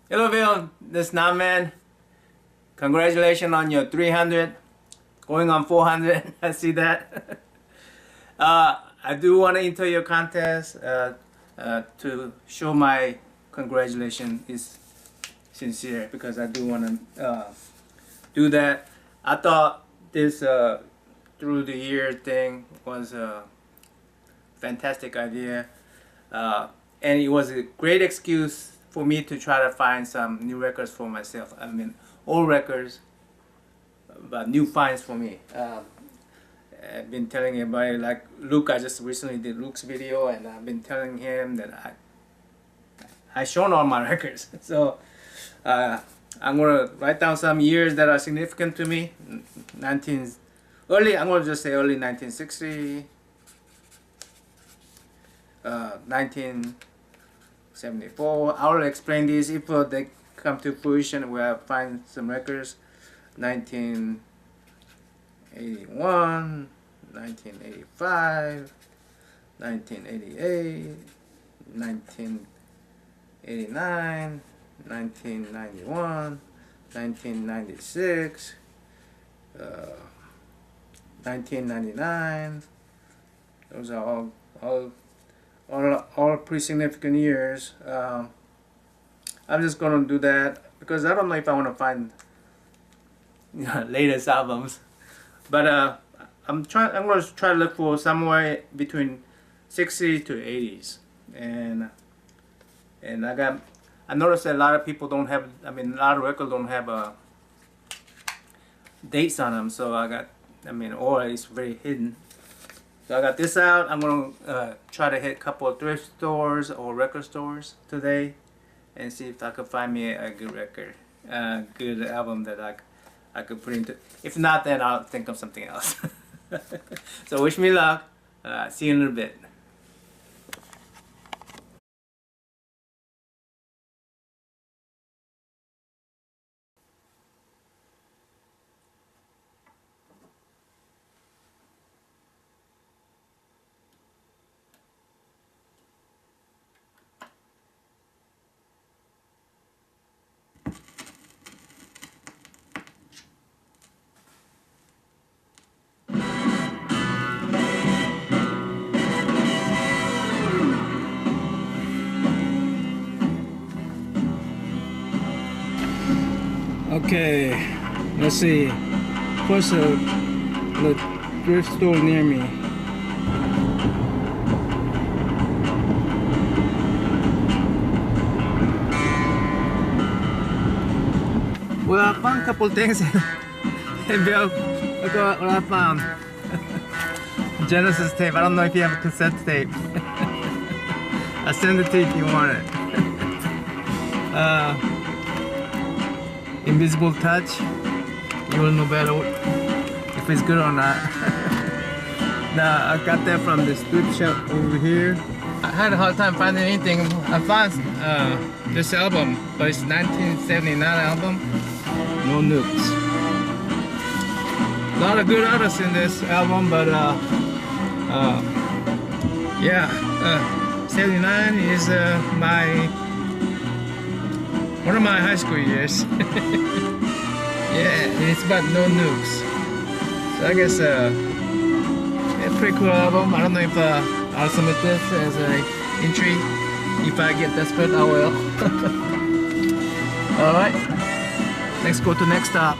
Hello, Bill. This is Nam Man. Congratulations on your 300, going on 400. I see that. I do want to enter your contest to show my congratulations is sincere because I do want to do that. I thought this through the year thing was a fantastic idea, and it was a great excuse for me to try to find some new records for myself. I mean, old records, but new finds for me. I've been telling everybody, like Luke, I just recently did Luke's video, and I've been telling him that I shown all my records. So I'm gonna write down some years that are significant to me. I'm gonna just say early 1960, 1974. I will explain these if they come to fruition. We'll find some records. 1981, 1985, 1988, 1989, 1991, 1996, 1999. Those are all pretty significant years. I'm just gonna do that because I don't know if I want to find latest albums, but I'm gonna try to look for somewhere between 60s to 80s, and I noticed that a lot of people don't have. I mean, a lot of records don't have dates on them, so or it's very hidden. So I got this out. I'm gonna try to hit a couple of thrift stores or record stores today, and see if I could find me a good record, good album that I could put into. If not, then I'll think of something else. So wish me luck. See you in a little bit. Okay, let's see. First, the thrift store near me. Well, I found a couple things. Hey Bill, look what I found. Genesis tape. I don't know if you have a cassette tape. I'll send it to you if you want it. Invisible Touch. You will know better if it's good or not. Now I got that from this thrift shop over here. I had a hard time finding anything. I found this album, but it's 1979 album. No Nukes. A lot of good artists in this album, but yeah, 79 is one of my high school years. Yeah, it's about No Nukes. So I guess a pretty cool album. I don't know if I'll submit this as an entry. If I get desperate, I will. Alright, let's go to next stop.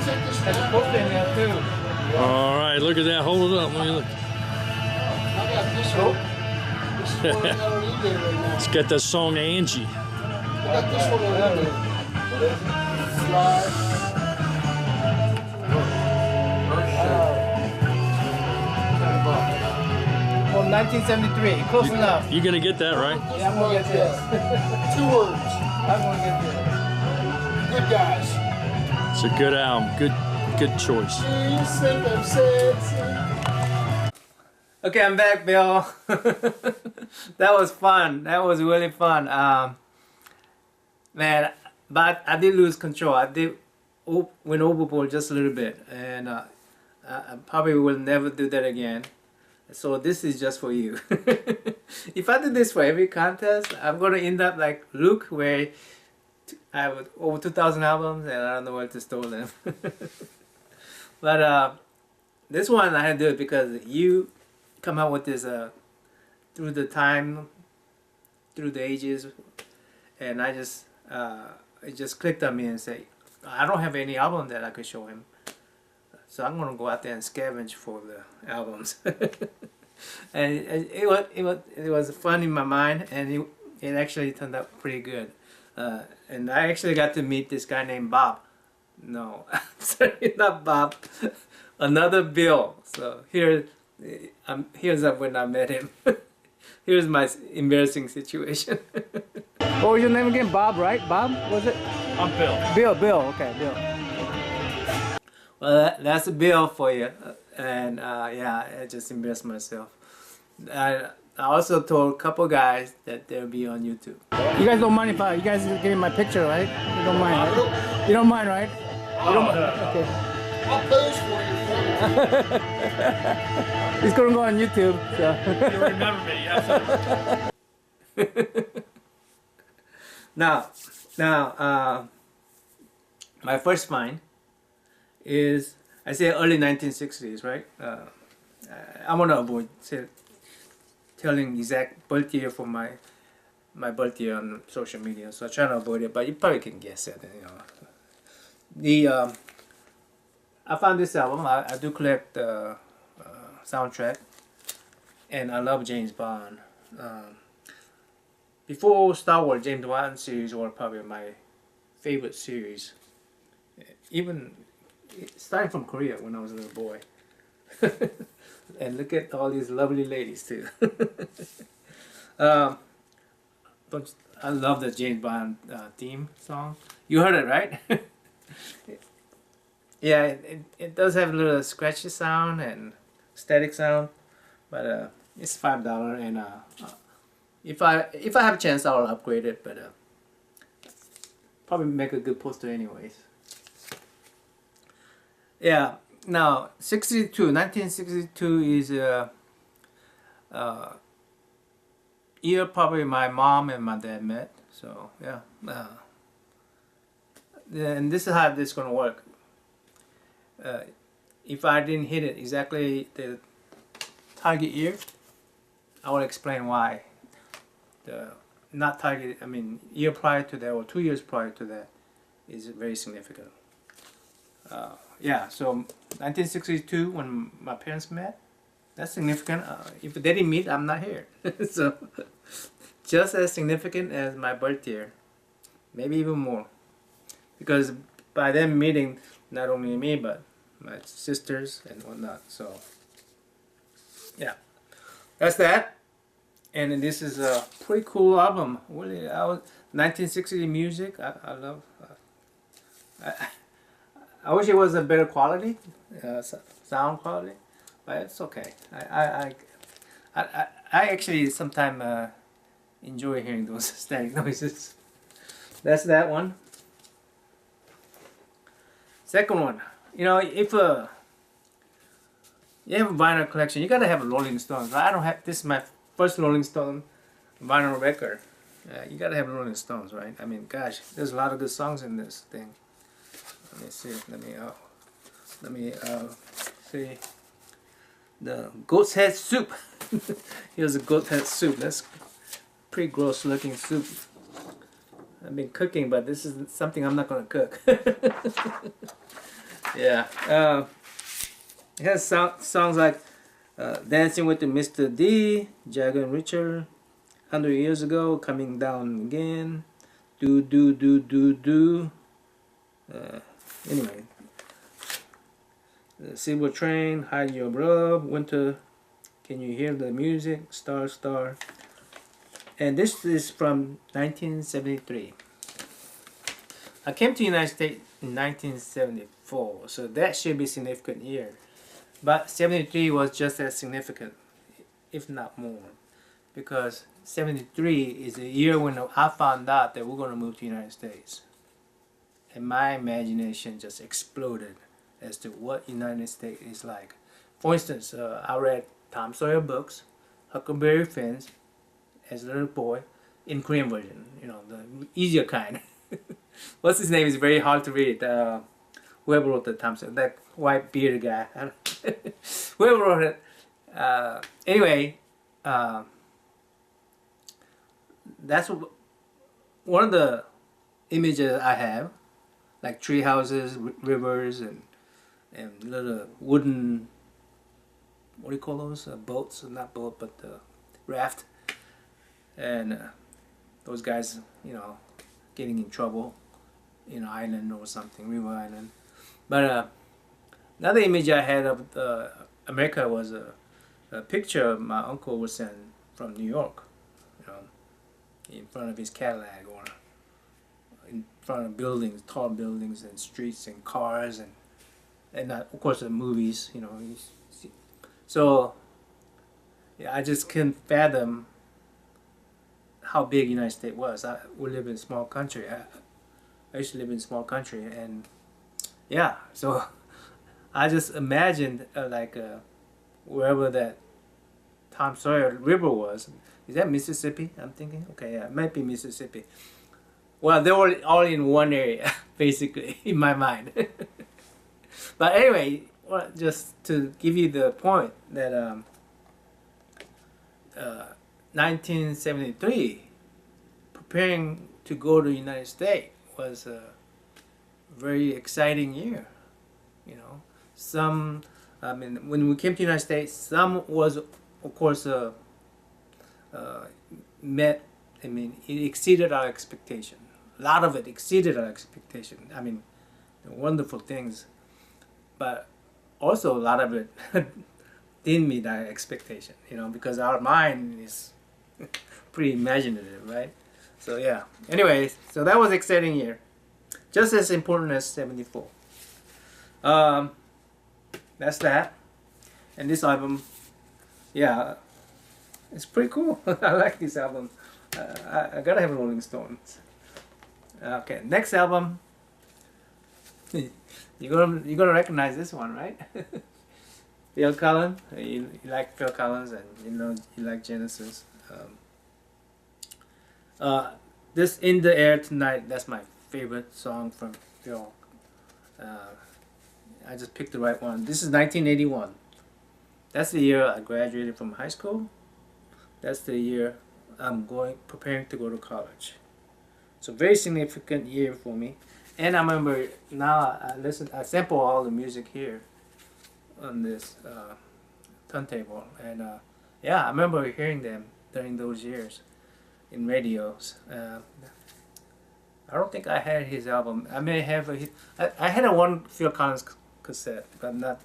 There's a poster in there too. All right, look at that. Hold it up. Let me look. I got this one. This is one I got on eBay right now. It's got that song Angie. I got this one on eBay. Slide. From 1973, close enough. You gonna get that, right? Yeah, I'm gonna get this. 2 words. I'm gonna get this. Good guys. It's a good album. Good choice. You think I'm sexy? Okay, I'm back, Bill. That was fun. That was really fun. Man, but I did lose control. I did went overboard just a little bit, and I probably will never do that again. So this is just for you. If I do this for every contest, I'm gonna end up like Luke, where I have over 2,000 albums and I don't know where to store them. But this one I had to do it because you come out with this through the time, through the ages, and I just it just clicked on me and say, I don't have any album that I could show him. So I'm gonna go out there and scavenge for the albums, and it was fun in my mind, and it actually turned out pretty good. And I actually got to meet this guy named Bob. No, sorry, not Bob. Another Bill. So here's when I met him. Here's my embarrassing situation. What was your name again? Bob, right? Bob, was it? I'm Bill. Bill. Okay, Bill. Well, that's a bill for you, and yeah, I just embarrassed myself. I also told a couple guys that they'll be on YouTube. You guys don't mind if you guys give me my picture, right? You don't mind, right? You don't mind, right? You don't mind? Okay. I'll pose for you. It's gonna go on YouTube. So. You remember me, absolutely. Now, my first find is, I say early 1960s, right? I want to avoid telling exact birth year for my birth year on social media, so I try to avoid it. But you probably can guess it. You know, I found this album. I do collect the soundtrack, and I love James Bond. Before Star Wars, James Bond series were probably my favorite series. Even starting from Korea when I was a little boy. And look at all these lovely ladies too. But I love the James Bond theme song. You heard it, right? Yeah, it does have a little scratchy sound and static sound, but it's $5, and if I have a chance, I'll upgrade it. But probably make a good poster anyways. Yeah. Now, 1962 is year probably my mom and my dad met. So yeah, and this is how this is gonna work. If I didn't hit it exactly the target year, I will explain why. The not target, I mean year prior to that or 2 years prior to that is very significant. Yeah, so 1962 when my parents met, that's significant. If they didn't meet, I'm not here. So just as significant as my birth year, maybe even more, because by them meeting not only me but my sisters and whatnot. So yeah, that's that. And this is a pretty cool album. Really, 1960 music. I love. I wish it was a better quality, sound quality, but it's okay. I actually sometimes enjoy hearing those static noises. That's that one. Second one, you know, if you have a vinyl collection, you gotta have a Rolling Stones. I don't have. This is my first Rolling Stone vinyl record. You gotta have Rolling Stones, right? I mean, gosh, there's a lot of good songs in this thing. Let me see. Let me see. The goat's head soup. Here's a goat's head soup. That's pretty gross looking soup. I've been cooking, but this is something I'm not gonna cook. Yeah. It has songs like Dancing with the Mr. D, Jagger and Richard, 100 Years Ago, Coming Down Again, Do Do Do Do Do. Anyway, Silver Train, Hide Your Love, Winter, Can You Hear the Music, Star Star. And this is from 1973. I came to the United States in 1974, so that should be a significant year. But 73 was just as significant, if not more, because 73 is the year when I found out that we're going to move to the United States. And my imagination just exploded as to what United States is like. For instance, I read Tom Sawyer books, Huckleberry Finn, as a little boy, in Korean version, you know, the easier kind. What's his name is very hard to read. Whoever wrote the Tom Sawyer, that white bearded guy. Whoever wrote it. Anyway, that's one of the images I have, like tree houses, rivers, and little wooden, what do you call those? Boats, not boat, but raft. And those guys, you know, getting in trouble in an island or something, river island. But another image I had of America was a picture my uncle was sent from New York, you know, in front of his Cadillac or in front of buildings, tall buildings and streets and cars and of course the movies, you know. So yeah, I just couldn't fathom how big the United States was. We live in a small country. I used to live in a small country, and yeah, so I just imagined wherever that Tom Sawyer River was. Is that Mississippi? I'm thinking. Okay, yeah, it might be Mississippi. Well, they were all in one area, basically, in my mind. But anyway, well, just to give you the point that 1973, preparing to go to the United States was a very exciting year. You know, I mean, when we came to the United States, some was, of course, met. I mean, it exceeded our expectation. A lot of it exceeded our expectation. I mean, wonderful things, but also a lot of it didn't meet our expectation. You know, because our mind is pretty imaginative, right? So yeah. Anyways, so that was an exciting year, just as important as '74. That's that. And this album, yeah, it's pretty cool. I like this album. I gotta have Rolling Stones. Okay, next album. You're gonna recognize this one, right? Phil Collins. You like Phil Collins, and you know you like Genesis. This In the Air Tonight. That's my favorite song from Phil. I just picked the right one. This is 1981. That's the year I graduated from high school. That's the year I'm preparing to go to college. So very significant year for me. And I remember now I sample all the music here on this turntable, and yeah, I remember hearing them during those years in radios. I don't think I had his album. I may have I had a one Phil Collins cassette, but not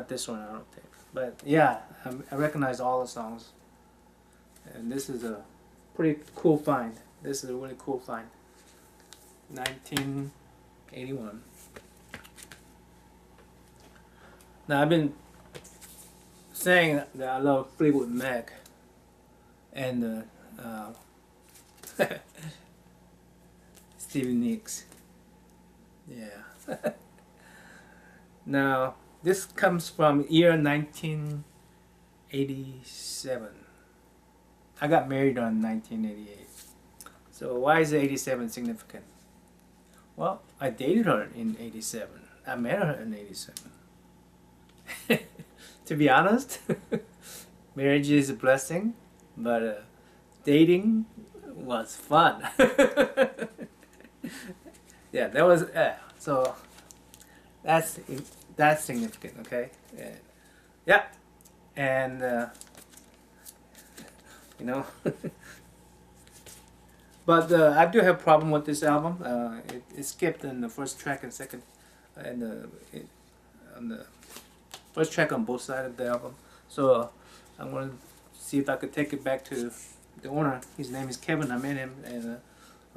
this one, I don't think. But yeah, I recognize all the songs, and this is a pretty cool find. This is a really cool find. 1981. Now I've been saying that I love Fleetwood Mac and Stevie Nicks. Yeah. Now this comes from year 1987. I got married on 1988. So why is 87 significant? Well, I dated her in 87. I met her in 87. To be honest, marriage is a blessing, but dating was fun. Yeah, that was so. that's significant. Okay. And, yeah. And you know. But I do have a problem with this album. It skipped in the first track and second, and on the first track on both sides of the album. So I'm gonna see if I could take it back to the owner. His name is Kevin. I met him, and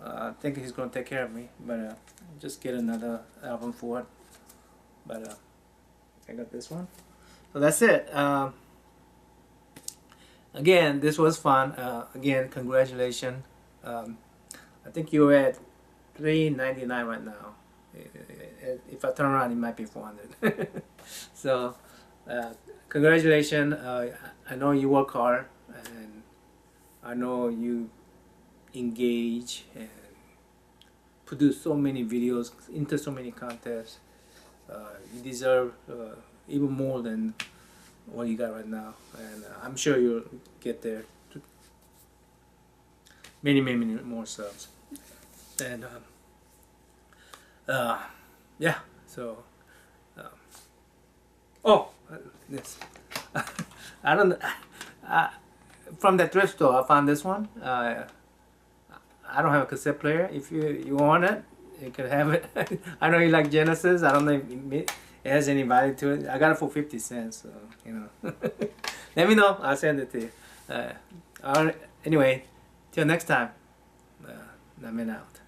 I think he's gonna take care of me. But just get another album for it. But I got this one. So that's it. Again, this was fun. Again, congratulations. I think you're at $399 right now. If I turn around, it might be $400. So, congratulations. I know you work hard, and I know you engage and produce so many videos, into so many contests. You deserve even more than what you got right now, and I'm sure you'll get there. Many more subs. And yeah, so this I don't from the thrift store I found this one. I don't have a cassette player. If you want it, you can have it. I know you like Genesis. I don't know if it has any value to it. I got it for 50 cents, so you know. Let me know, I'll send it to you. Alright, anyway, till next time, I'm out.